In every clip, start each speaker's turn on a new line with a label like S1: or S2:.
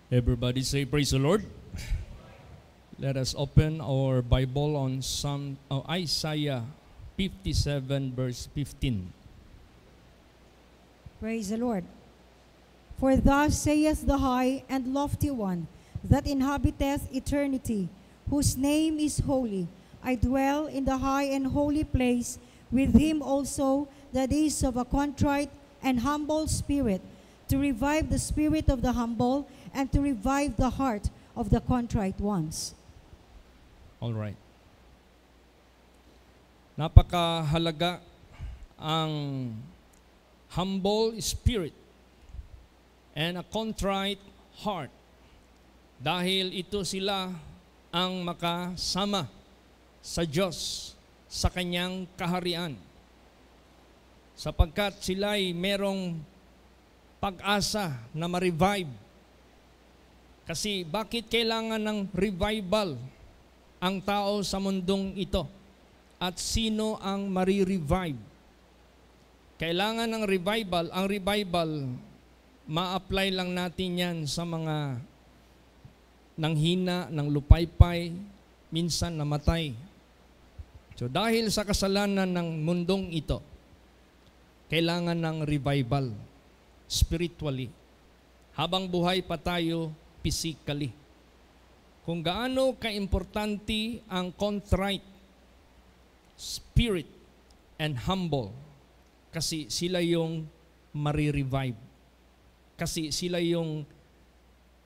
S1: Everybody say praise the Lord. Let us open our Bible on Isaiah 57 verse 15.
S2: Praise the Lord. For thus saith the high and lofty one, that inhabiteth eternity, whose name is holy. I dwell in the high and holy place, with him also that is of a contrite and humble spirit, to revive the spirit of the humble, and to revive the heart of the contrite ones.
S1: All right. Napakahalaga ang humble spirit and a contrite heart, dahil ito sila ang makasama sa Diyos sa kanyang kaharian, sapagkat sila'y merong pag-asa na ma-revive. Kasi bakit kailangan ng revival ang tao sa mundong ito? At sino ang mari-revive? Kailangan ng revival. Ang revival, ma-apply lang natin yan sa mga nanghina, ng lupaypay, minsan namatay. So dahil sa kasalanan ng mundong ito, kailangan ng revival spiritually. Habang buhay pa tayo physically. Kung gaano kaimportante ang contrite spirit and humble, kasi sila yung mari-revive. Kasi sila yung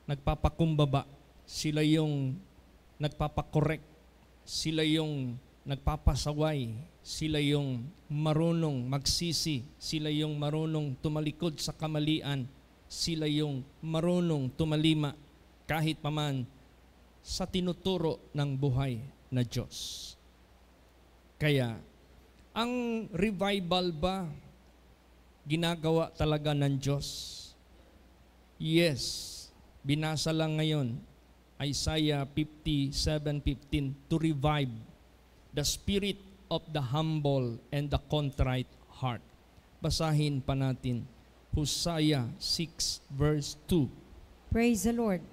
S1: nagpapakumbaba, sila yung nagpapakorek, sila yung nagpapasaway, sila yung marunong magsisi, sila yung marunong tumalikod sa kamalian, sila yung marunong tumalima kahit paman sa tinuturo ng buhay na Diyos. Kaya, ang revival ba ginagawa talaga ng Diyos? Yes. Binasa lang ngayon, Isaiah 57:15, to revive the spirit of the humble and the contrite heart. Basahin pa natin, Hosea 6 verse 2.
S2: Praise the Lord.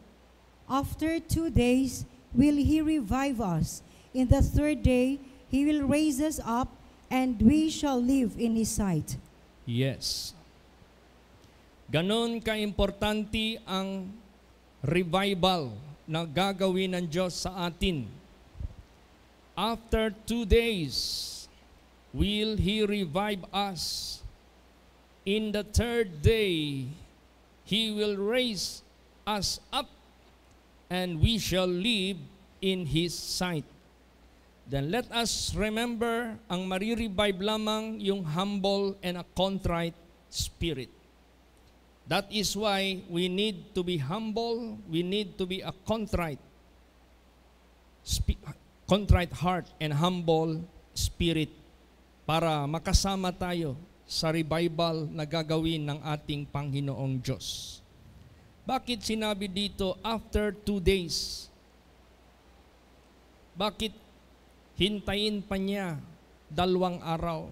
S2: After 2 days will He revive us. In the 3rd day He will raise us up, and we shall live in His sight.
S1: Yes. Ganon kaimportante ang revival na gagawin ng Diyos sa atin. After 2 days will He revive us. In the 3rd day, He will raise us up, and we shall live in His sight. Then let us remember, ang marirevive lamang yung humble and a contrite spirit. That is why we need to be humble, we need to be a contrite heart and humble spirit para makasama tayo sa revival na gagawin ng ating Panginoong Diyos. Bakit sinabi dito after 2 days? Bakit hintayin pa niya 2 araw?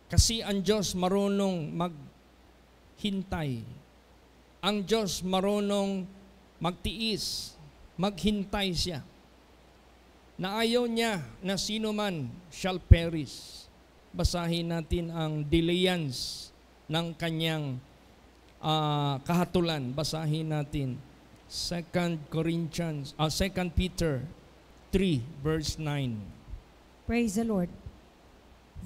S1: Kasi ang Diyos marunong maghintay. Ang Diyos marunong magtiis, maghintay siya. Na ayaw niya na sino man shall perish. Basahin natin ang delayance ng kanyang kahatulan. Basahin natin 2 Peter 3 verse 9.
S2: Praise the Lord.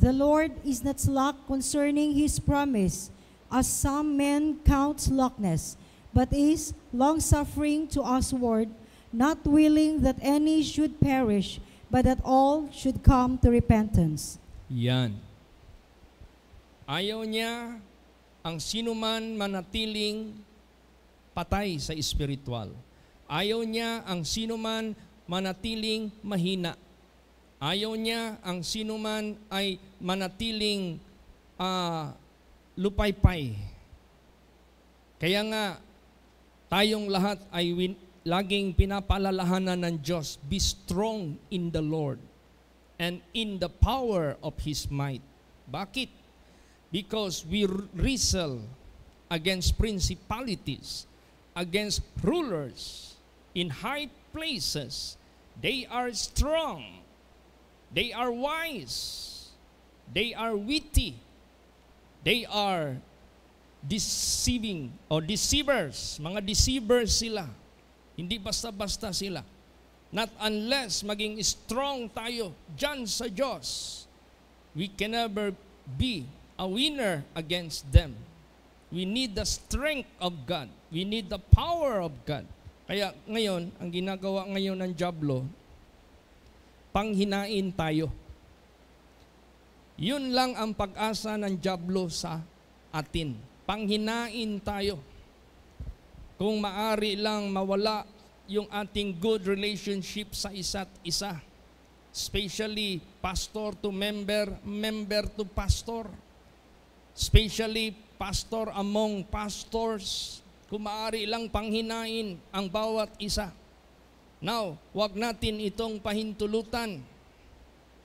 S2: The Lord is not slack concerning His promise, as some men count slackness, but is long-suffering to usward, not willing that any should perish, but that all should come to repentance.
S1: Yan. Ayaw niya ang sinuman manatiling patay sa espiritual. Ayaw niya ang sinuman manatiling mahina. Ayaw niya ang sinuman ay manatiling lupaypay. Kaya nga, tayong lahat ay laging pinapaalalahanan ng Diyos, be strong in the Lord and in the power of His might. Bakit? Because we wrestle against principalities against rulers in high places. They are strong. They are wise. They are witty. They are deceiving or deceivers. Mga deceivers sila. Hindi basta-basta sila. Not unless maging strong tayo dyan sa Diyos, we can never be a winner against them. We need the strength of God. We need the power of God. Kaya ngayon, ang ginagawa ngayon ng dyablo, panghinain tayo. Yun lang ang pag-asa ng dyablo sa atin. Panghinain tayo. Kung maari lang mawala yung ating good relationship sa isa't isa. Especially pastor to member, member to pastor. Especially pastor among pastors. Kung maari lang panghinain ang bawat isa. Now, wag natin itong pahintulutan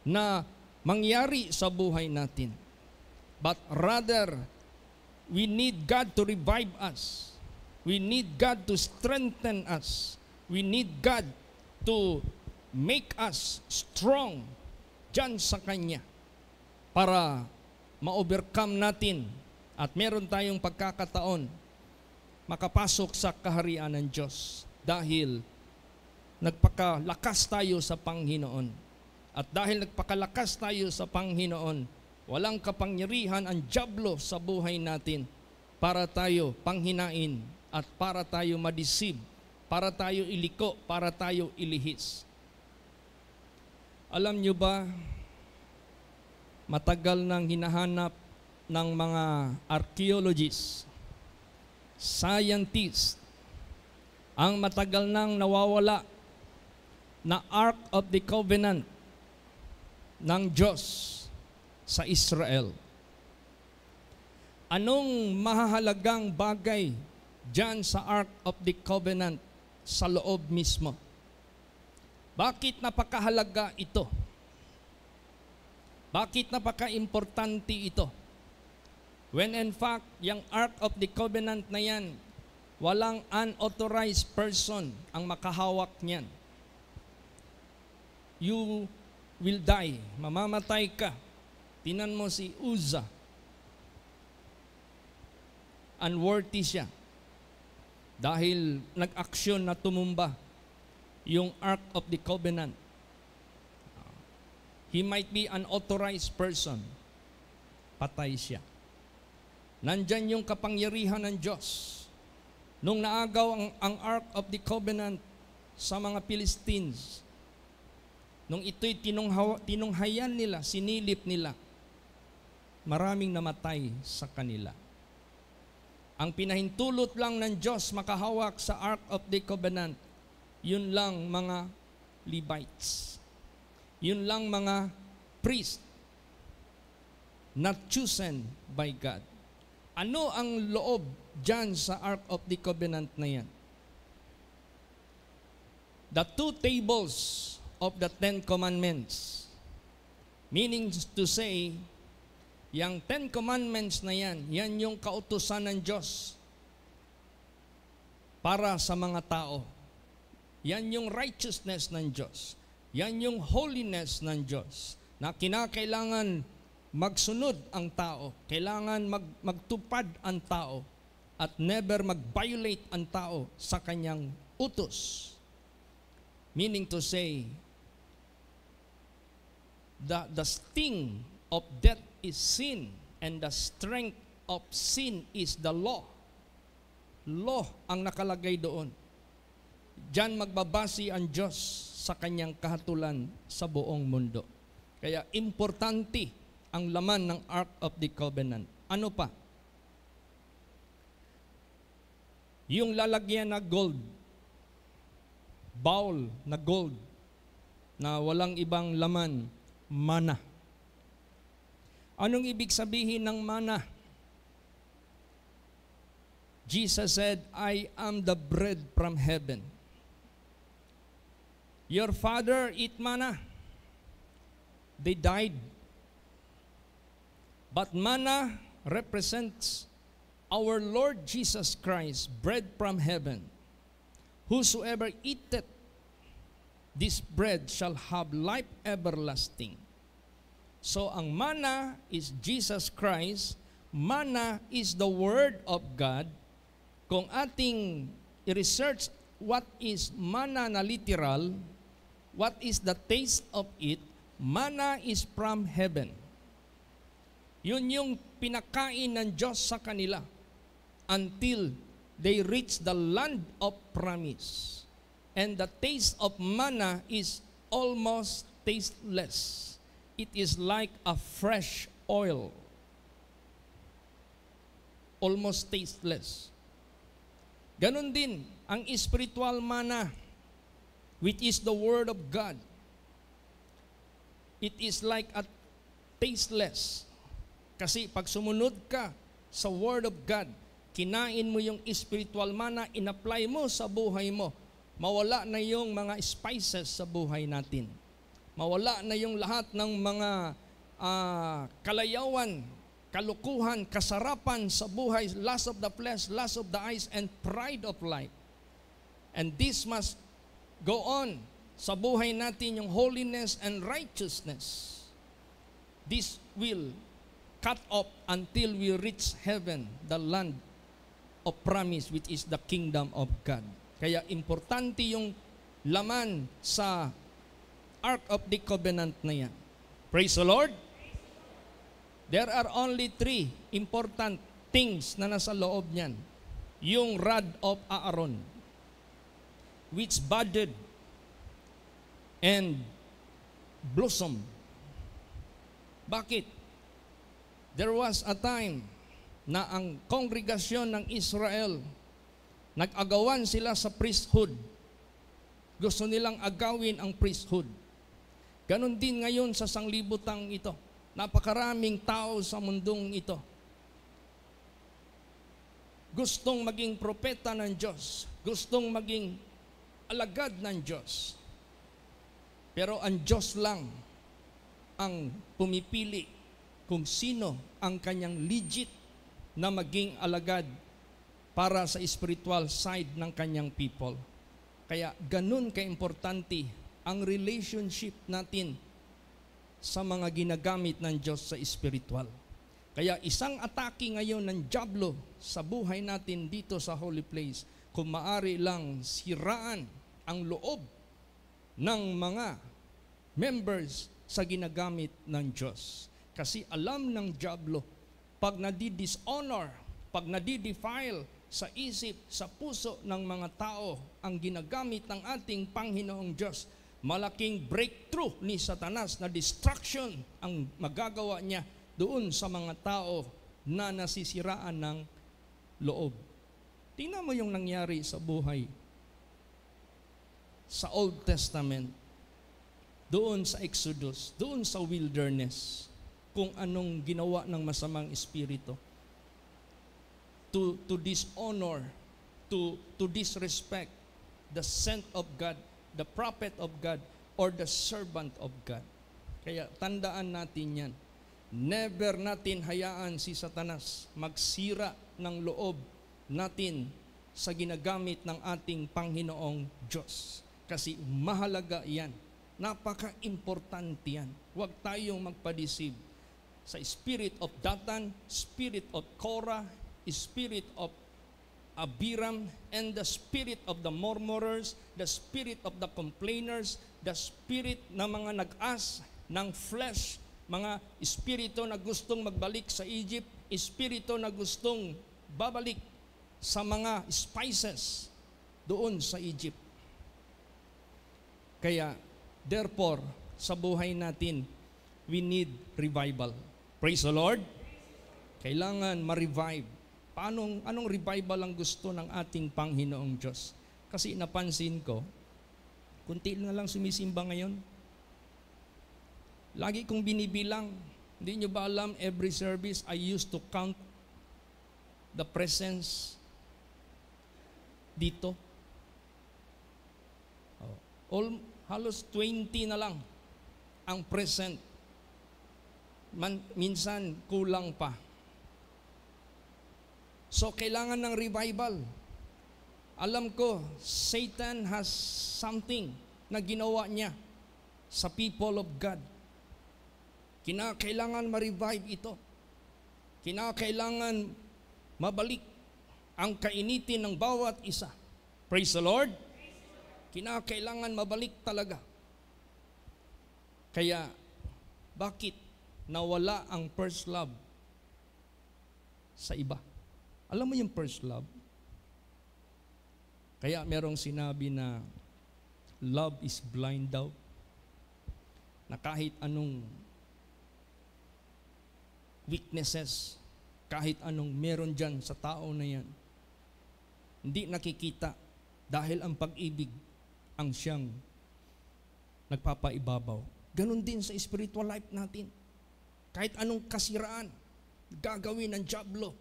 S1: na mangyari sa buhay natin. But rather, we need God to revive us. We need God to strengthen us. We need God to make us strong dyan sa Kanya para ma-overcome natin at meron tayong pagkakataon makapasok sa kaharian ng Diyos dahil nagpakalakas tayo sa Panginoon. At dahil nagpakalakas tayo sa Panginoon, walang kapangyarihan ang dyablo sa buhay natin para tayo panghinain at para tayo madeceive, para tayo iliko, para tayo ilihis. Alam nyo ba, matagal nang hinahanap ng mga archaeologists, scientists, ang matagal nang nawawala na Ark of the Covenant ng Diyos sa Israel. Anong mahahalagang bagay dyan sa Ark of the Covenant sa loob mismo? Bakit napakahalaga ito? Bakit napaka-importante ito? When in fact, yung Ark of the Covenant na yan, walang unauthorized person ang makahawak niyan. You will die. Mamamatay ka. Tinan mo si Uzzah. Unworthy siya. Dahil nag-aksyon na tumumba yung Ark of the Covenant. He might be an authorized person. Patay siya. Nandyan yung kapangyarihan ng Diyos. Nung naagaw ang Ark of the Covenant sa mga Philistines, nung ito'y tinunghayan nila, sinilip nila, maraming namatay sa kanila. Ang pinahintulot lang ng Diyos makahawak sa Ark of the Covenant, yun lang mga Levites. Yun lang mga priest, not chosen by God. Ano ang loob dyan sa Ark of the Covenant na yan? The two tables of the Ten Commandments. Meaning to say, yung Ten Commandments na yan, yan yung kautusan ng Diyos para sa mga tao. Yan yung righteousness ng Diyos. Yan yung holiness ng Diyos na kinakailangan magsunod ang tao. Kailangan magtupad ang tao at never mag-violate ang tao sa kanyang utos. Meaning to say, the sting of death is sin and the strength of sin is the law. Law ang nakalagay doon. Diyan magbabase ang Diyos sa kanyang kahatulan sa buong mundo. Kaya importante ang laman ng Ark of the Covenant. Ano pa? Yung lalagyan na gold, bowl na gold, na walang ibang laman, mana. Anong ibig sabihin ng mana? Jesus said, I am the bread from heaven. Your father eat manna. They died. But manna represents our Lord Jesus Christ, bread from heaven. Whosoever eateth this bread shall have life everlasting. So ang manna is Jesus Christ, manna is the Word of God. Kung ating i-research what is manna na literal, what is the taste of it, manna is from heaven. Yun yung pinakain ng Diyos sa kanila until they reach the land of promise. And the taste of manna is almost tasteless. It is like a fresh oil. Almost tasteless. Ganon din ang spiritual manna, which is the Word of God. It is like a tasteless. Kasi pag sumunod ka sa Word of God, kinain mo yung spiritual manna, in-apply mo sa buhay mo, mawala na yung mga spices sa buhay natin. Mawala na yung lahat ng mga kalayawan, kalukuhan, kasarapan sa buhay, lust of the flesh, lust of the eyes, and pride of life. And this must go on sa buhay natin, yung holiness and righteousness. This will cut off until we reach heaven, the land of promise, which is the kingdom of God. Kaya importante yung laman sa Ark of the Covenant na yan. Praise the Lord! There are only 3 important things na nasa loob niyan. Yung rod of Aaron, which budded and blossomed. Bakit? There was a time na ang kongregasyon ng Israel, nag-agawan sila sa priesthood. Gusto nilang agawin ang priesthood. Ganon din ngayon sa sanglibutang ito. Napakaraming tao sa mundong ito. Gustong maging propeta ng Diyos. Gustong maging alagad ng Diyos. Pero ang Diyos lang ang pumipili kung sino ang kanyang legit na maging alagad para sa spiritual side ng kanyang people. Kaya ganun kaimportante ang relationship natin sa mga ginagamit ng Diyos sa spiritual. Kaya isang atake ngayon ng dyablo sa buhay natin dito sa holy place, kung maari lang siraan ang loob ng mga members sa ginagamit ng Diyos. Kasi alam ng dyablo, pag nadi-dishonor, pag nadi-defile sa isip, sa puso ng mga tao ang ginagamit ng ating Panginoong Diyos, malaking breakthrough ni Satanas na destruction ang magagawa niya doon sa mga tao na nasisiraan ng loob. Tingnan mo yung nangyari sa buhay sa Old Testament, doon sa Exodus, doon sa wilderness, kung anong ginawa ng masamang espiritu to dishonor, to disrespect the sent of God, the prophet of God, or the servant of God. Kaya tandaan natin yan. Never natin hayaan si Satanas magsira ng loob natin sa ginagamit ng ating Panginoong Diyos. Kasi mahalaga yan. Napaka-importante yan. Huwag tayong magpa-deceive sa spirit of Datan, spirit of Korah, spirit of Abiram, and the spirit of the murmurers, the spirit of the complainers, the spirit na mga nag-as ng flesh, mga espiritu na gustong magbalik sa Egypt, espiritu na gustong babalik sa mga spices doon sa Egypt. Kaya, therefore, sa buhay natin, we need revival. Praise the Lord! Kailangan ma-revive. Anong revival ang gusto ng ating Panginoong Diyos? Kasi napansin ko, kunti na lang sumisimba ngayon. Lagi kong binibilang. Hindi nyo ba alam, every service, I used to count the presence dito. Halos 20 na lang ang present. Minsan, kulang pa. So, kailangan ng revival. Alam ko, Satan has something na ginawa niya sa people of God. Kinakailangan ma-revive ito. Kinakailangan mabalik ang kainitin ng bawat isa. Praise the Lord. Kinakailangan mabalik talaga. Kaya, bakit nawala ang first love sa iba? Alam mo yung first love? Kaya merong sinabi na love is blind daw. Na kahit anong weaknesses, kahit anong meron dyan sa tao na yan, hindi nakikita dahil ang pag-ibig ang siyang nagpapaibabaw. Ganon din sa spiritual life natin. Kahit anong kasiraan, gagawin ng dyablo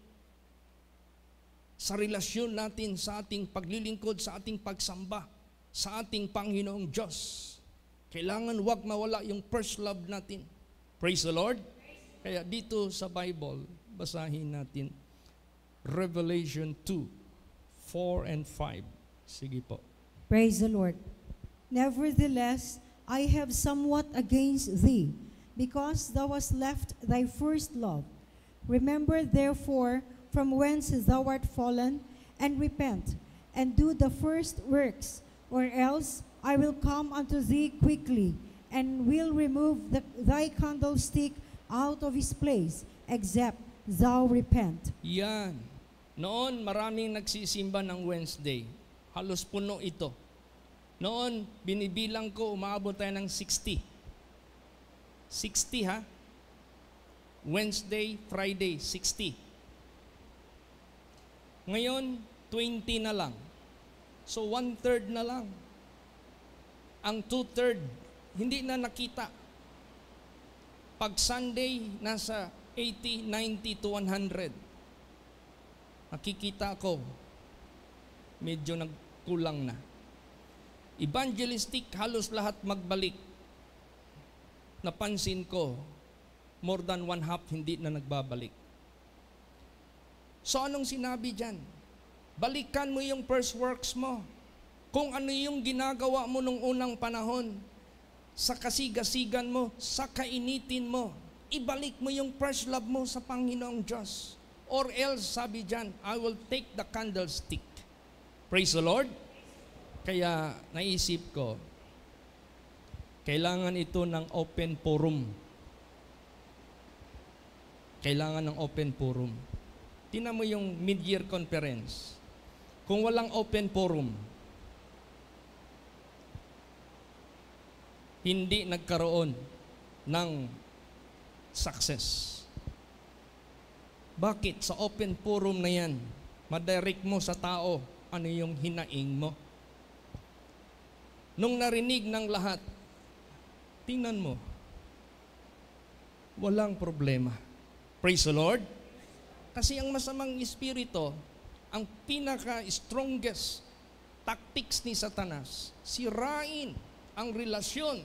S1: sa relasyon natin, sa ating paglilingkod, sa ating pagsamba, sa ating Panginoong Diyos. Kailangan wag mawala yung first love natin. Praise the Lord. Kaya dito sa Bible, basahin natin Revelation 2, 4 and 5. Sige po.
S2: Praise the Lord. Nevertheless, I have somewhat against thee, because thou hast left thy first love. Remember therefore from whence thou art fallen, and repent, and do the first works, or else I will come unto thee quickly, and will remove thy candlestick out of his place, except thou repent.
S1: Yan. Noon, maraming nagsisimba ng Wednesday. Halos puno ito. Noon, binibilang ko, umaabot tayo ng 60. 60 ha? Wednesday, Friday, 60. Ngayon, 20 na lang. So, 1/3 na lang. Ang 2/3, hindi na nakita. Pag Sunday, nasa 80, 90 to 100. Nakikita ko, medyo nagkulang na. Evangelistic, halos lahat magbalik. Napansin ko, more than 1/2 hindi na nagbabalik. So anong sinabi dyan? Balikan mo yung first works mo. Kung ano yung ginagawa mo nung unang panahon, sa kasigasigan mo, sa kainitin mo, ibalik mo yung first love mo sa Panginoong Diyos. Or else, sabi dyan, I will take the candlestick. Praise the Lord. Kaya naisip ko, kailangan ito ng open forum. Kailangan ng open forum. Tingnan mo yung mid-year conference. Kung walang open forum, hindi nagkaroon ng success. Bakit? Sa open forum na yan, madirect mo sa tao ano yung hinaing mo. Nung narinig ng lahat, tingnan mo, walang problema. Praise the Lord. Kasi ang masamang espiritu, ang pinaka-strongest tactics ni Satanas, sirain ang relasyon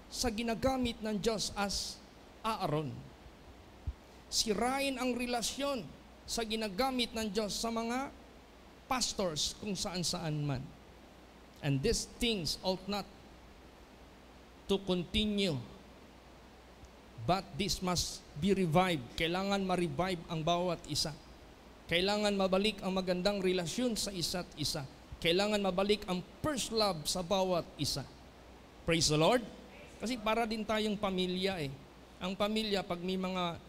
S1: sa ginagamit ng Diyos as Aaron. Sirain ang relasyon sa ginagamit ng Diyos sa mga pastors kung saan-saan man. And these things ought not to continue, but this must be revived. Kailangan ma-revive ang bawat isa. Kailangan mabalik ang magandang relasyon sa isa't isa. Kailangan mabalik ang first love sa bawat isa. Praise the Lord. Kasi para din tayong pamilya eh. Ang pamilya, pag may mga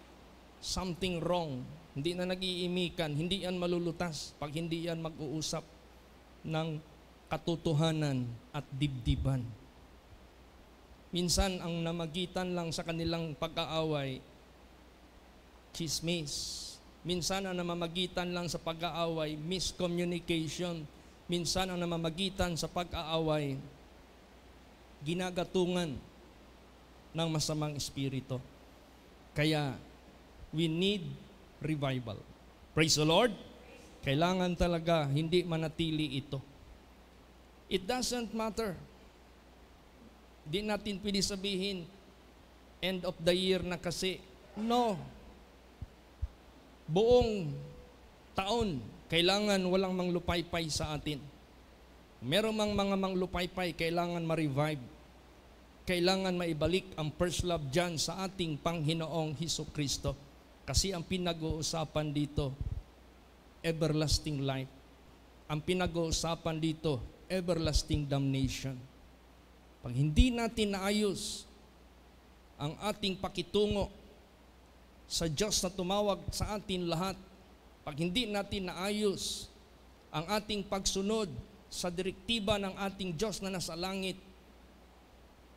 S1: something wrong, hindi na nag-iimikan, hindi yan malulutas pag hindi yan mag-uusap ng katotohanan at dibdiban. Minsan, ang namagitan lang sa kanilang pag-aaway, chismis. Minsan, ang namamagitan lang sa pag-aaway, miscommunication. Minsan, ang namamagitan sa pag-aaway, ginagatungan ng masamang espiritu. Kaya, we need revival. Praise the Lord. Kailangan talaga hindi manatili ito. It doesn't matter. Di natin pwede sabihin, end of the year na kasi. No. Buong taon, kailangan walang manglupaypay sa atin. Meron mang mga manglupaypay, kailangan ma-revive. Kailangan maibalik ang first love dyan sa ating Panginoong Hesukristo. Kasi ang pinag-uusapan dito, everlasting life. Ang pinag-uusapan dito, everlasting damnation. Pag hindi natin naayos ang ating pakitungo sa Diyos na tumawag sa atin lahat, pag hindi natin naayos ang ating pagsunod sa direktiba ng ating Diyos na nasa langit,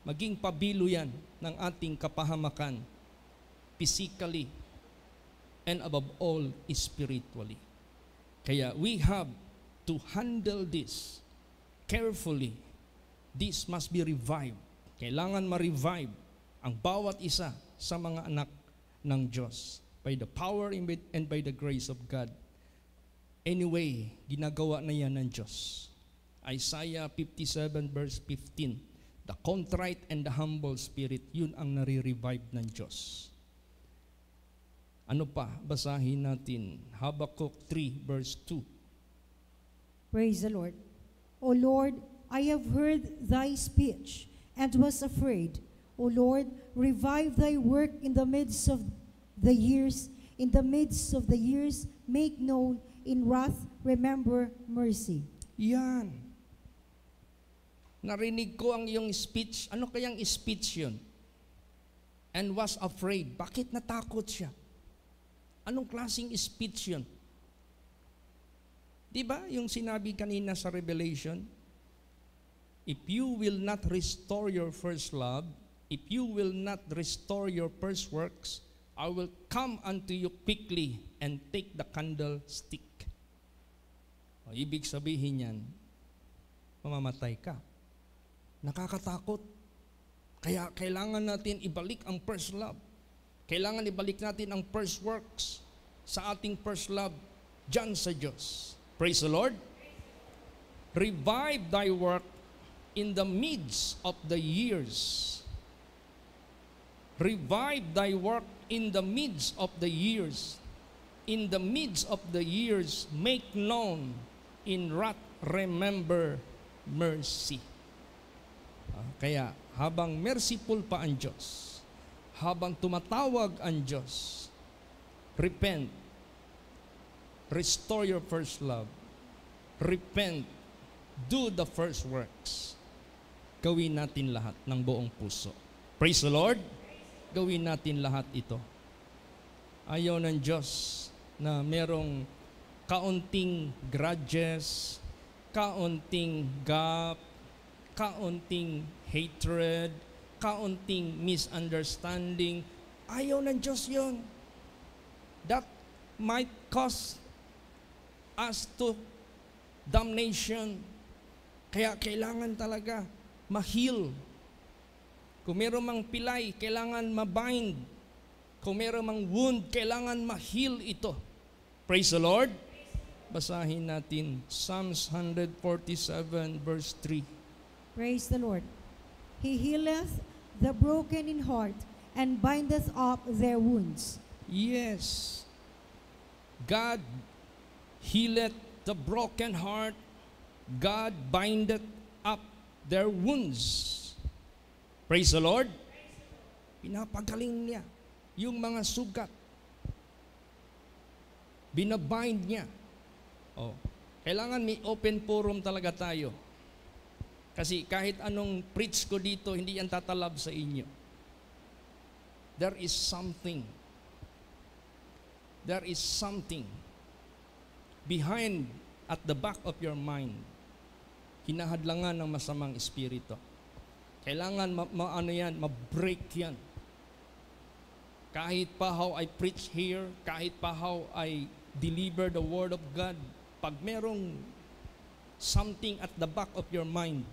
S1: maging pabilo yan ng ating kapahamakan, physically, and above all, spiritually. Kaya we have to handle this carefully. This must be revived. Kailangan ma-revive ang bawat isa sa mga anak ng Diyos by the power and by the grace of God. Anyway, ginagawa na yan ng Diyos. Isaiah 57 verse 15, the contrite and the humble spirit, yun ang nare-revive ng Diyos. Ano pa? Basahin natin. Habakkuk 3 verse 2.
S2: Praise the Lord. O Lord, I have heard thy speech and was afraid. O Lord, revive thy work in the midst of the years. In the midst of the years, make known. In wrath, remember mercy.
S1: Yan. Narinig ko ang iyong speech. Ano kayang speech yun? And was afraid. Bakit natakot siya? Anong klaseng speech yun? Diba yung sinabi kanina sa Revelation? If you will not restore your first love, if you will not restore your first works, I will come unto you quickly and take the candlestick. O, ibig sabihin yan, mamamatay ka. Nakakatakot. Kaya kailangan natin ibalik ang first love. Kailangan ibalik natin ang first works sa ating first love dyan sa Diyos. Praise the Lord. Revive thy work in the midst of the years. Revive thy work in the midst of the years. In the midst of the years, make known. In wrath, remember mercy. Kaya, habang merciful pa ang Diyos, habang tumatawag ang Diyos, repent. Restore your first love. Repent. Do the first works. Gawin natin lahat ng buong puso. Praise the Lord. Gawin natin lahat ito. Ayaw ng Diyos na merong kaunting grudges, kaunting gap, kaunting hatred, kaunting misunderstanding. Ayaw ng Diyos yun. That might cause us to damnation. Kaya kailangan talaga ma-heal. Kung meron mang pilay, kailangan ma-bind. Kung meron mang wound, kailangan ma-heal ito. Praise the Lord. Basahin natin Psalms 147 verse 3.
S2: Praise the Lord. He healeth the broken in heart and bindeth up their wounds.
S1: Yes. God healeth the broken heart. God bindeth up their wounds. Praise the Lord. Pinapagaling niya yung mga sugat. Binabind niya. Oh, kailangan may open forum talaga tayo. Kasi kahit anong preach ko dito, hindi yan tatalab sa inyo. There is something. There is something behind, at the back of your mind. Hinahadlangan ng masamang espiritu. Kailangan ma-break yan. Kahit pa how I preach here, kahit pa how I deliver the Word of God, pag merong something at the back of your mind,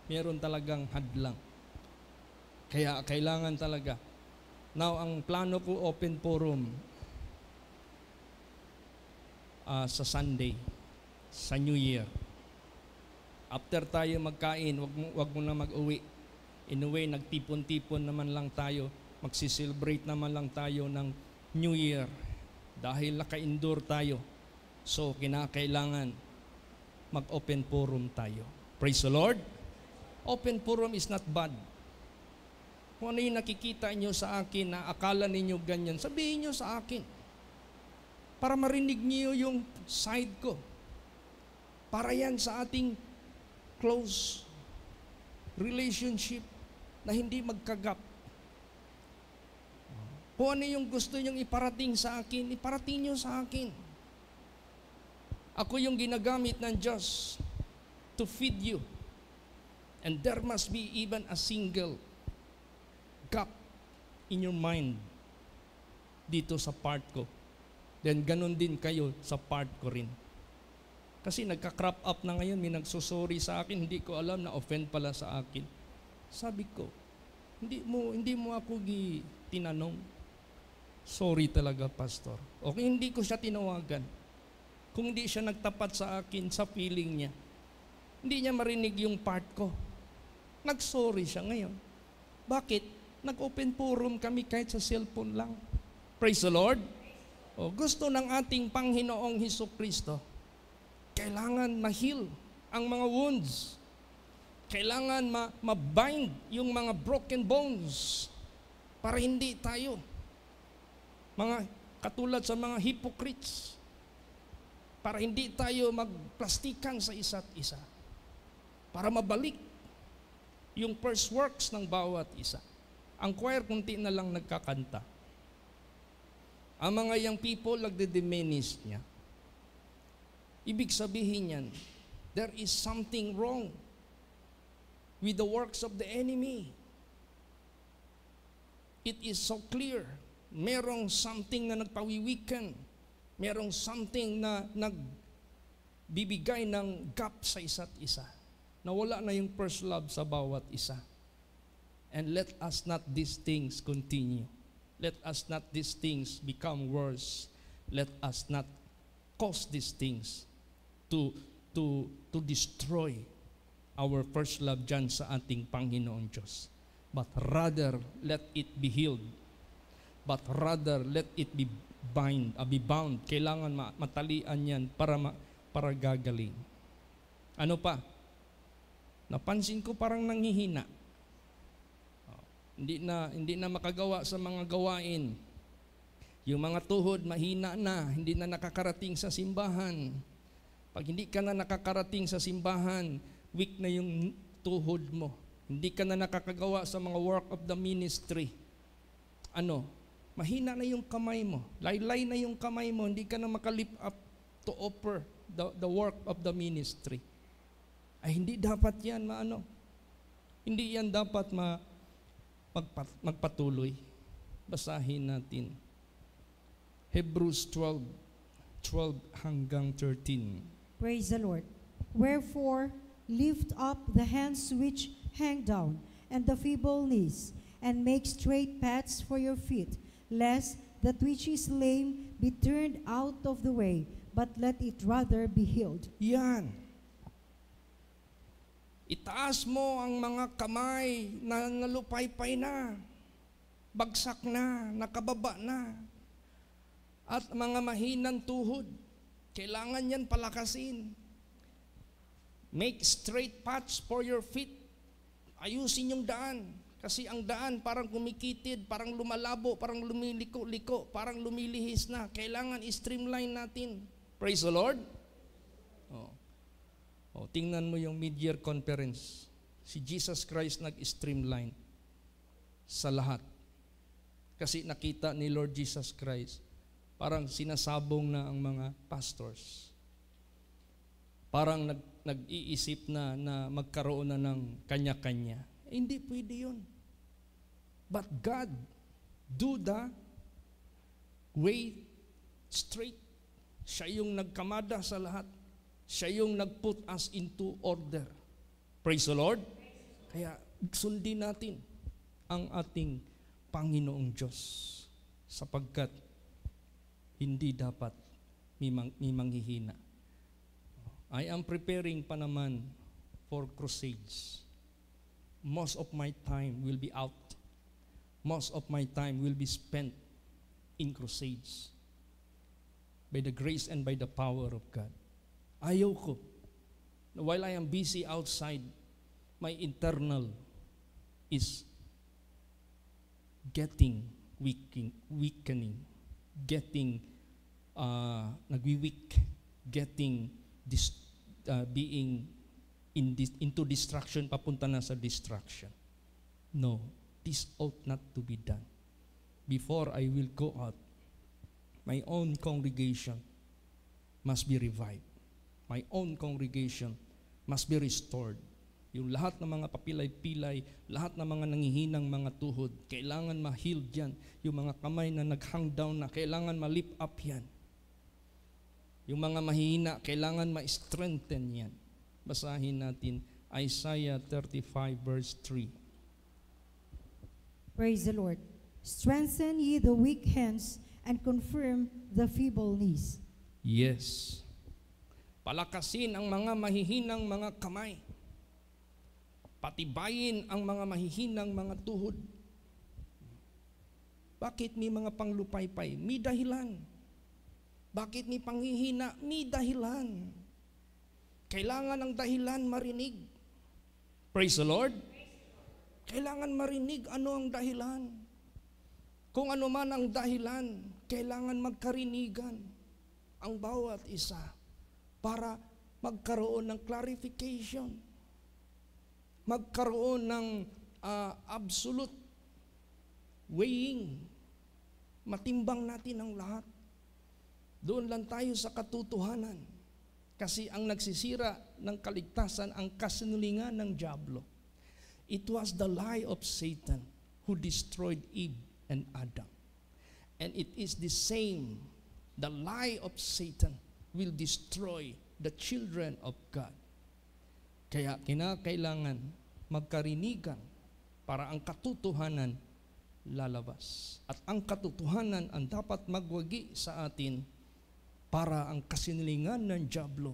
S1: meron talagang hadlang. Kaya kailangan talaga. Now, ang plano ko, open forum sa Sunday, sa New Year. After tayo magkain, wag mo na mag-uwi. In a way, nagtipon-tipon naman lang tayo, magsiselebrate naman lang tayo ng New Year. Dahil naka-indoor tayo, So, kinakailangan mag-open forum tayo. Praise the Lord. Open forum is not bad. Kung ano yung nakikita nyo sa akin na akala ninyo ganyan, sabihin nyo sa akin. Para marinig niyo yung side ko. Para yan sa ating close relationship na hindi magkagap. Kung ano yung gusto nyong iparating sa akin, iparating nyo sa akin. Ako yung ginagamit ng Diyos to feed you. And there must be even a single gap in your mind dito sa part ko. Then ganun din kayo sa part ko rin. Kasi nagka-crop up na ngayon, may nagsusorry sa akin, hindi ko alam na offend pala sa akin. Sabi ko, hindi mo ako tinanong. Sorry talaga, Pastor. Okay, hindi ko siya tinawagan. Kung hindi siya nagtapat sa akin, sa feeling niya, hindi niya marinig yung part ko. Nag-sorry siya ngayon. Bakit? Nag-open forum kami kahit sa cellphone lang. Praise the Lord. Gusto ng ating Panginoong Hesukristo, kailangan ma-heal ang mga wounds. Kailangan ma-bind yung mga broken bones para hindi tayo katulad sa mga hypocrites, para hindi tayo magplastikan sa isa't isa, para mabalik yung first works ng bawat isa. Ang choir kunti na lang nagkakanta. Ang mga young people nagde-diminish niya. Ibig sabihin yan, there is something wrong with the works of the enemy. It is so clear. Merong something na nagpawiwikan. Merong something na nagbibigay ng gap sa isa't isa. Nawala na yung first love sa bawat isa. And let us not these things continue. Let us not these things become worse. Let us not cause these things to destroy our first love dyan sa ating Panginoon Diyos. But rather, let it be healed. But rather, let it be bound. Kailangan matalian yan para gagaling. Ano pa? Napansin ko parang nanghihina. Hindi na makagawa sa mga gawain. Yung mga tuhod, mahina na. Hindi na nakakarating sa simbahan. Pag hindi ka na nakakarating sa simbahan, weak na yung tuhod mo. Hindi ka na nakakagawa sa mga work of the ministry. Mahina na yung kamay mo. Laylay na yung kamay mo. Hindi ka na makalift up to offer the work of the ministry. Ay, hindi dapat yan Hindi yan dapat magpatuloy. Basahin natin. Hebrews 12 hanggang 13.
S2: Praise the Lord. Wherefore, lift up the hands which hang down, and the feeble knees, and make straight paths for your feet, lest that which is lame be turned out of the way, but let it rather be healed.
S1: Yan. Itaas mo ang mga kamay na nalupaypay na, bagsak na, nakababa na, at mga mahinang tuhod. Kailangan yan palakasin. Make straight paths for your feet. Ayusin yung daan. Kasi ang daan parang kumikitid, parang lumalabo, parang lumiliko-liko, parang lumilihis na. Kailangan i-streamline natin. Praise the Lord. Tingnan mo yung mid-year conference. Si Jesus Christ nag-streamline sa lahat. Kasi nakita ni Lord Jesus Christ, parang sinasabong na ang mga pastors. Parang nag-iisip na magkaroon na ng kanya-kanya. Hindi pwede yun. But God do the way straight. Siya yung nagkamada sa lahat. Siya yung nag-put us into order. Praise the Lord. Kaya sundin natin ang ating Panginoong Diyos sapagkat hindi dapat may manghihina. I am preparing pa naman for crusades. Most of my time will be out. Most of my time will be spent in crusades. by the grace and by the power of God. Ayaw ko na while I am busy outside, my internal is getting weakening, getting nagwi-weak, getting being into distraction, papunta na sa distraction. No, this ought not to be done. Before I will go out, my own congregation must be revived. My own congregation must be restored. Yung lahat ng mga papilay-pilay, lahat ng mga nangihinang mga tuhod, kailangan ma-healed yan. Yung mga kamay na nag-hang down na, kailangan ma-lift up yan. Yung mga mahihina, kailangan ma-strengthen yan. Basahin natin Isaiah 35 verse 3.
S2: Praise the Lord. Strengthen ye the weak hands and confirm the feeble knees.
S1: Yes. Palakasin ang mga mahihinang mga kamay. Patibayin ang mga mahihinang mga tuhod. Bakit may mga panglupaypay? May dahilan. Bakit may panghihina? May dahilan. Kailangan ang dahilan marinig. Praise the Lord. Kailangan marinig ano ang dahilan. Kung ano man ang dahilan, kailangan magkarinigan ang bawat isa para magkaroon ng clarification. Magkaroon ng absolute weighing. Matimbang natin ang lahat. Doon lang tayo sa katotohanan. Kasi ang nagsisira ng kaligtasan, ang kasinungalingan ng diablo. It was the lie of Satan who destroyed Eve and Adam. And it is the same, the lie of Satan will destroy the children of God. Kaya kinakailangan magkarinigan para ang katotohanan lalabas. At ang katotohanan ang dapat magwagi sa atin para ang kasinungalingan ng diablo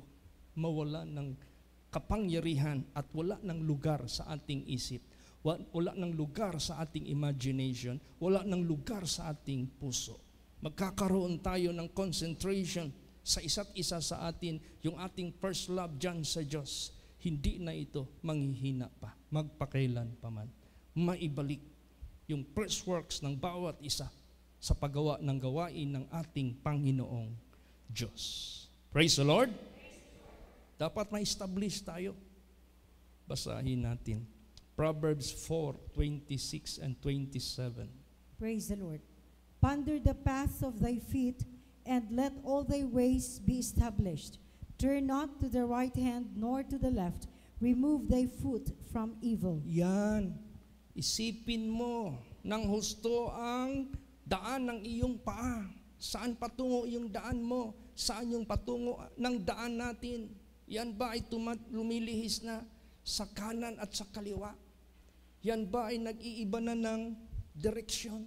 S1: mawala ng kapangyarihan at wala ng lugar sa ating isip. Wala ng lugar sa ating imagination. Wala ng lugar sa ating puso. Magkakaroon tayo ng concentration sa isa't isa sa atin, yung ating first love dyan sa Diyos. Hindi na ito manghihina pa, magpakailan pa man. Maibalik yung first works ng bawat isa sa paggawa ng gawain ng ating Panginoong Diyos. Praise the Lord. Dapat ma-establish tayo. Basahin natin. Proverbs 4:26 and 27.
S2: Praise the Lord. Ponder the paths of thy feet, and let all thy ways be established. Turn not to the right hand, nor to the left. Remove thy foot from evil.
S1: Yan. Isipin mo ng husto ang daan ng iyong paa. Saan patungo yung daan mo? Saan yung patungo ng daan natin? Yan ba ay lumilihis na sa kanan at sa kaliwa? Yan ba ay nag-iiba na ng direksyon?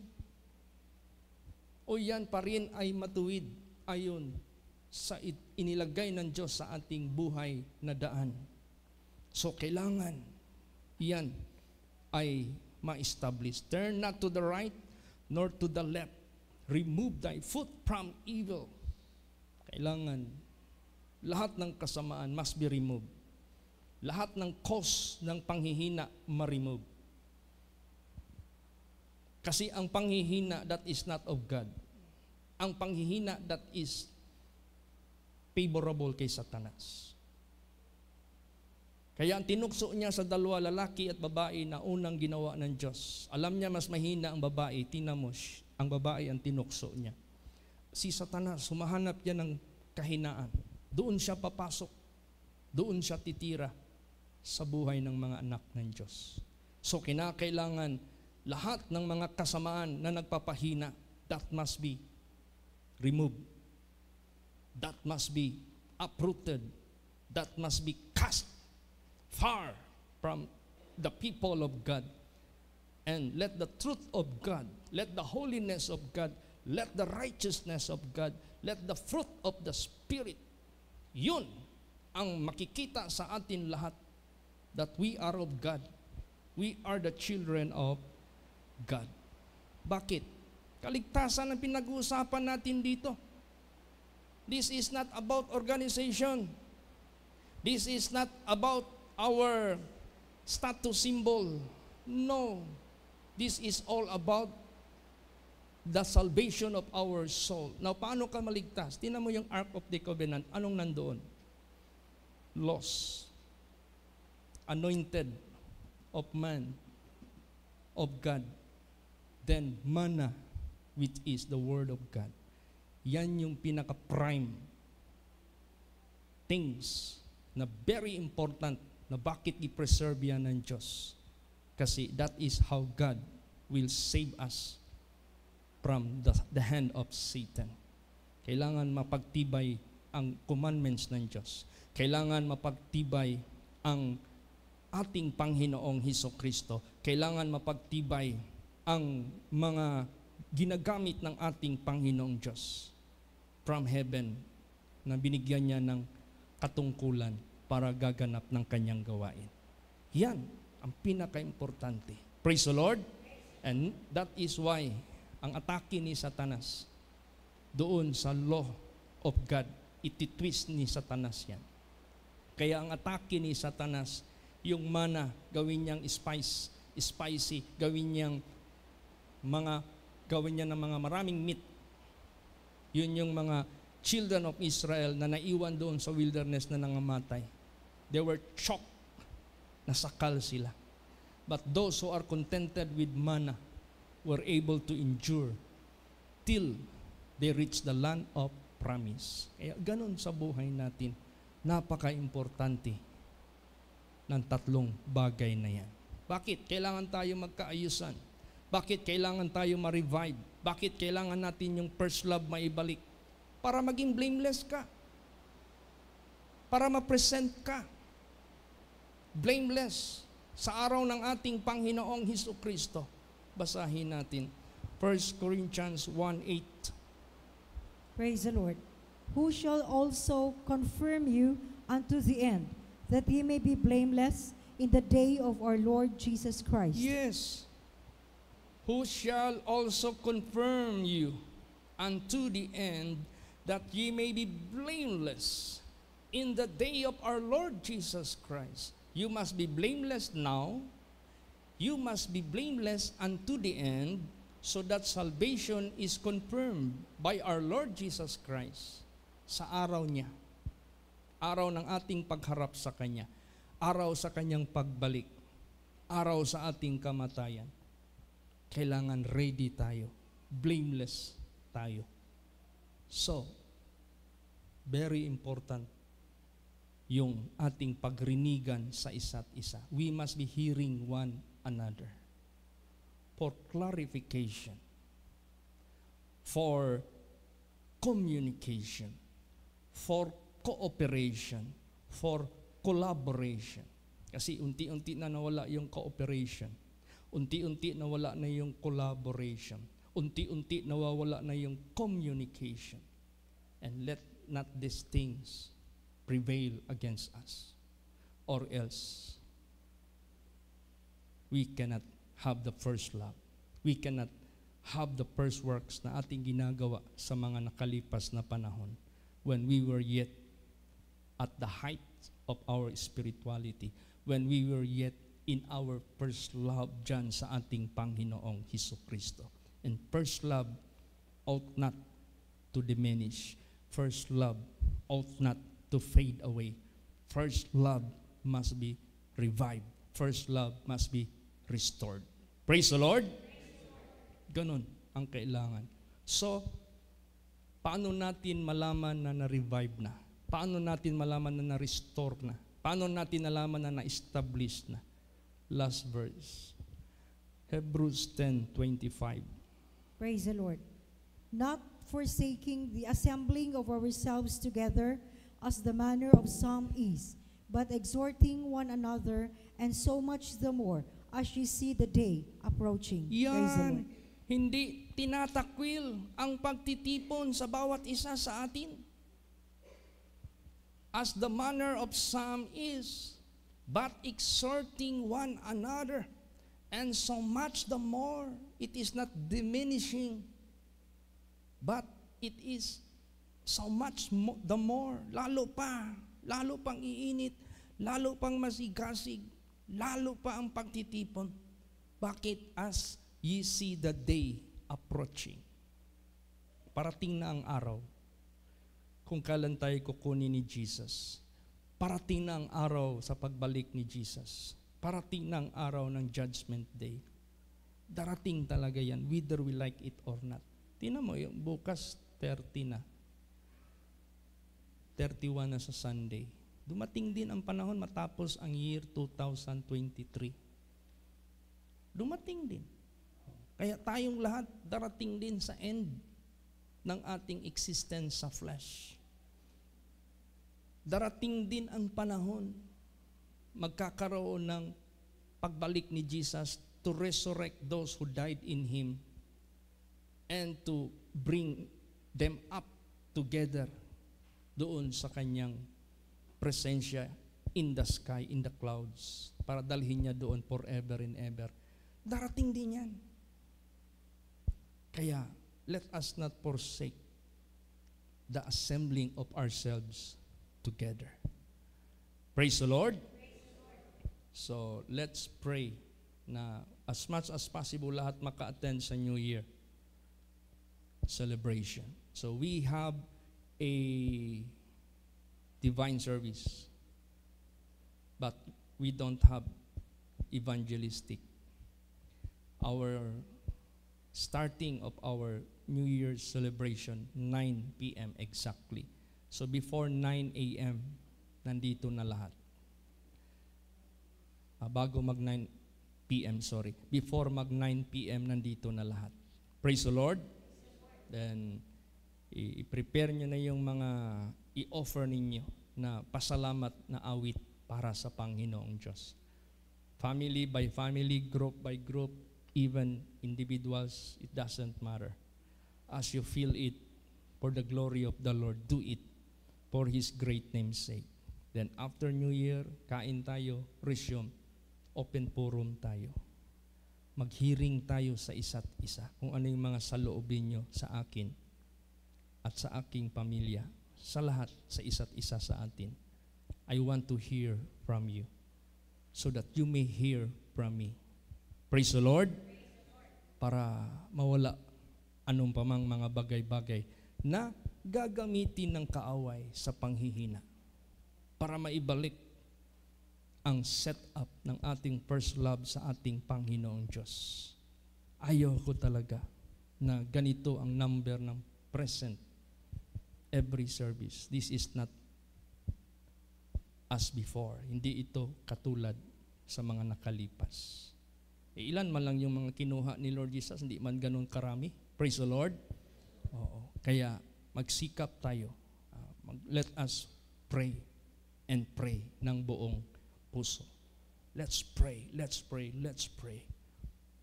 S1: O yan pa rin ay matuwid ayon sa inilagay ng Diyos sa ating buhay na daan? So kailangan yan ay ma-establish. Turn not to the right nor to the left. Remove thy foot from evil. Kailangan lahat ng kasamaan must be removed. Lahat ng cause ng panghihina ma-remove. Kasi ang panghihina that is not of God. Ang panghihina that is favorable kay Satanas. Kaya ang tinukso niya sa dalawa, lalaki at babae, na unang ginawa ng Diyos. Alam niya mas mahina ang babae, tinamos, ang babae ang tinukso niya. Si Satanas, humahanap niya ng kahinaan. Doon siya papasok. Doon siya titira sa buhay ng mga anak ng Diyos. So kinakailangan lahat ng mga kasamaan na nagpapahina, that must be removed. That must be uprooted. That must be cast far from the people of God. And let the truth of God, let the holiness of God, let the righteousness of God, let the fruit of the Spirit, yun ang makikita sa atin lahat, that we are of God. We are the children of God. Bakit? Kaligtasan ang pinag-uusapan natin dito. This is not about organization. This is not about our status symbol. No. This is all about the salvation of our soul. Now, paano ka maligtas? Tingnan mo yung Ark of the Covenant. Anong nandoon? Lost. Anointed of man, of God. Then, manna, which is the Word of God. Yan yung pinaka-prime things na very important na bakit i-preserve yan ng Diyos. Kasi that is how God will save us from the hand of Satan. Kailangan mapagtibay ang commandments ng Diyos. Kailangan mapagtibay ang ating Panginoong Hesukristo. Kailangan mapagtibay ang mga ginagamit ng ating Panginoong Diyos from heaven na binigyan niya ng katungkulan para gaganap ng kanyang gawain. Yan ang pinaka-importante. Praise the Lord. And that is why ang atake ni Satanas doon sa law of God, ititwist ni Satanas yan. Kaya ang atake ni Satanas, yung mana, gawin niyang spicy, gawin niya ng mga maraming meat. Yun yung mga children of Israel na naiwan doon sa wilderness na nangamatay. They were choked, nasakal sila. But those who are contented with manna were able to endure till they reach the land of promise. Kaya ganun sa buhay natin, napaka-importante ng tatlong bagay na yan. Bakit kailangan tayo magkaayusan? Bakit kailangan tayo ma-revive? Bakit kailangan natin yung first love maibalik? Para maging blameless ka. Para ma-present ka. Blameless sa araw ng ating Panginoong Hesukristo. Basahin natin 1 Corinthians 1:8.
S2: Praise the Lord. Who shall also confirm you unto the end, that ye may be blameless in the day of our Lord Jesus Christ.
S1: Yes. Who shall also confirm you unto the end, that ye may be blameless in the day of our Lord Jesus Christ. You must be blameless now. You must be blameless unto the end, so that salvation is confirmed by our Lord Jesus Christ sa araw niya. Araw ng ating pagharap sa Kanya. Araw sa Kanyang pagbalik. Araw sa ating kamatayan. Kailangan ready tayo. Blameless tayo. So, very important yung ating pagrinigan sa isa't isa. We must be hearing one another for clarification, for communication, for cooperation, for collaboration. Kasi unti-unti na nawala yung cooperation. Unti-unti nawala na yung collaboration. Unti-unti nawawala na yung communication. And let not these things prevail against us. Or else, we cannot have the first love. We cannot have the first works na ating ginagawa sa mga nakalipas na panahon when we were yet at the height of our spirituality, when we were yet in our first love dyan sa ating Panginoong Hesukristo. And first love ought not to diminish. First love ought not to fade away. First love must be revived. First love must be restored. Praise the Lord. Ganun ang kailangan. So, paano natin malaman na na-revive na? Paano natin malaman na na-restore na? Paano natin nalaman na na-establish na? Last verse. Hebrews 10:25.
S2: Praise the Lord. Not forsaking the assembling of ourselves together, as the manner of some is, but exhorting one another, and so much the more, as ye see the day approaching. Praise the Lord.
S1: Yan, hindi tinatakwil ang pagtitipon sa bawat isa sa atin. As the manner of some is, but exhorting one another, and so much the more. It is not diminishing, but it is So much the more, lalo pang iinit, lalo pang masigasig, lalo pa ang pagtitipon. Bakit? As ye see the day approaching. Parating na ang araw kung kailan tayo kukunin ni Jesus. Parating na ang araw sa pagbalik ni Jesus. Parating na ang araw ng Judgment Day. Darating talaga yan, whether we like it or not. Tingnan mo, yung bukas 30 na. 31 na sa Sunday. Dumating din ang panahon matapos ang year 2023. Dumating din. Kaya tayong lahat darating din sa end ng ating existence sa flesh. Darating din ang panahon, magkakaroon ng pagbalik ni Jesus to resurrect those who died in Him and to bring them up together doon sa Kanyang presensya in the sky, in the clouds, para dalhin niya doon forever and ever. Darating din yan. Kaya, let us not forsake the assembling of ourselves together. Praise the Lord. So, let's pray na as much as possible lahat maka-attend sa New Year celebration. So, we have a divine service, but we don't have evangelistic. Our starting of our New Year's celebration, 9 p.m. exactly. So before 9 a.m., nandito na lahat. Bago mag 9 p.m., before mag 9 p.m., nandito na lahat. Praise the Lord. Then, i-prepare nyo na yung mga i-offer ninyo na pasalamat na awit para sa Panginoong Diyos. Family by family, group by group, even individuals, it doesn't matter. As you feel it, for the glory of the Lord, do it for His great name's sake. Then after New Year, kain tayo, resume, open forum tayo. Mag-hearing tayo sa isa't isa kung ano yung mga saloobin nyo sa akin at sa aking pamilya, sa lahat, sa isa't isa sa atin. I want to hear from you so that you may hear from me. Praise the Lord. Para mawala anong pamang mga bagay-bagay na gagamitin ng kaaway sa panghihina. Para maibalik ang setup ng ating first love sa ating Panginoong Diyos. Ayaw ko talaga na ganito ang number ng present every service. This is not as before. Hindi ito katulad sa mga nakalipas. Ilan man lang yung mga kinuha ni Lord Jesus, hindi man ganun karami. Praise the Lord. Oo. Kaya magsikap tayo. Let us pray and pray ng buong puso. Let's pray, let's pray, let's pray.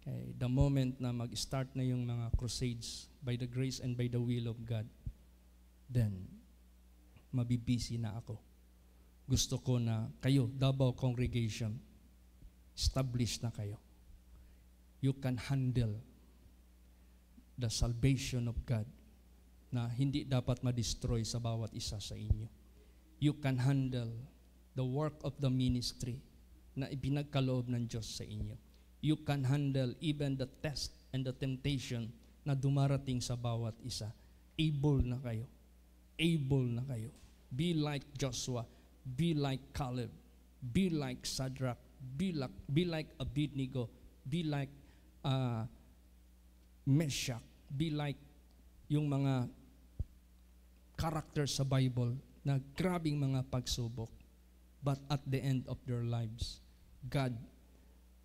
S1: Okay. The moment na mag-start na yung mga crusades by the grace and by the will of God, then mabibisi na ako. Gusto ko na kayo, Davao Congregation, establish na kayo. You can handle the salvation of God na hindi dapat ma-destroy sa bawat isa sa inyo. You can handle the work of the ministry na ibinagkaloob ng Diyos sa inyo. You can handle even the test and the temptation na dumarating sa bawat isa. Able na kayo. Able na kayo. Be like Joshua. Be like Caleb. Be like Shadrach. Be like Abednego. Be like Meshach. Be like yung mga characters sa Bible na grabing mga pagsubok. But at the end of their lives, God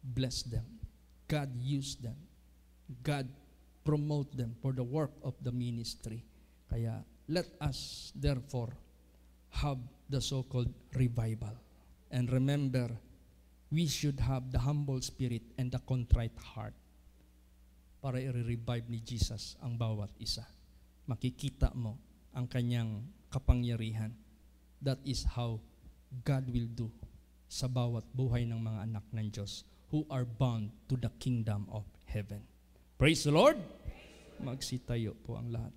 S1: blessed them. God used them. God promote them for the work of the ministry. Kaya let us therefore have the so-called revival. And remember, we should have the humble spirit and the contrite heart para i-revive ni Jesus ang bawat isa. Makikita mo ang kanyang kapangyarihan. That is how God will do sa bawat buhay ng mga anak ng Diyos who are bound to the kingdom of heaven. Praise the Lord! Magsitayo po ang lahat.